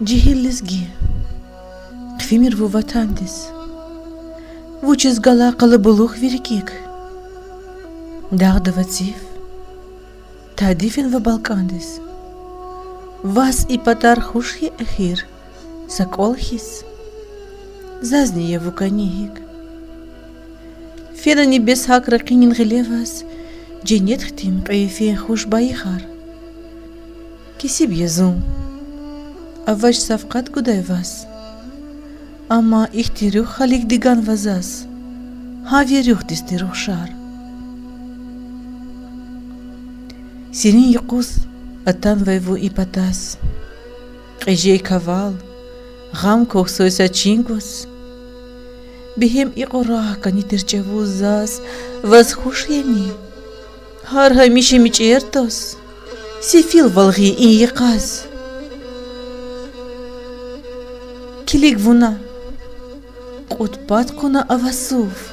جهلزجي خفيمير وواتاندس وچز гала قلبلوخ вирикик дагдаватив тадифин в Балкандис вас и патар хушхи эхир саколхис зазния вуканигик фена небес хак ракинин гелевас дженет хтим кайфин хуш байхар кисиб язум аваш савкат гудай вас Ама ихтирюх халик диган вазас, хавирюх дистирюх шар. Сирин якус атан вайву и патас, кежей кавал, гам кохсойса чингус. Бихем и корака нитирчеву зас, возхушьяни. Хар хамиши мичертос, сифил волги и яказ. Килик вуна. قطبات كنا أفاسوف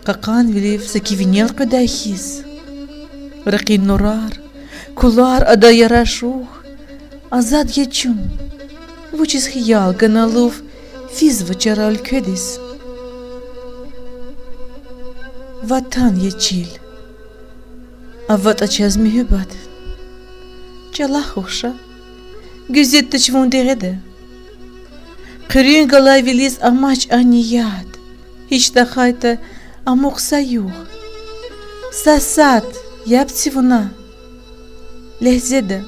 قاقان فيليف سكيفينيل قدايخيس رقي النورار كولار أدا يراشوخ أزاد يتشم وچيز خيال قنالوف فيز وچرا الكدس واتان يتشيل أفات أچاز مهبات جلا خوشا گزيت تشفون دغدا Кырын гала велис амач аният, хичта хайта амук саюх. Сасат, япцивуна, лезеда.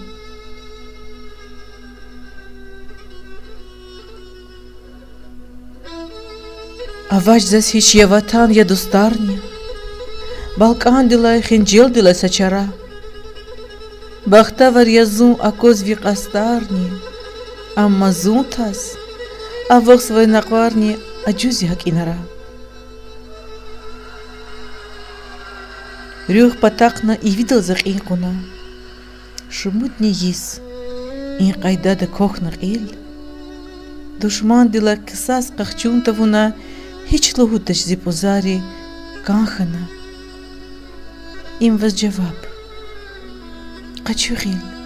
Авач зас хич яватан ядустарни, Балкан дила хинджил дила сачара. Бахтавар язун акоз викастарни, аммазун тас. Авох свой накварни аджузи хакинара. Рюх патакна и видел зах инкуна. Шумут не ис. Ин кайда да кохнар ил. Душман дила кисас кахчунтавуна хич лохуташ зипозари канхана. Им воз джаваб. Качурил.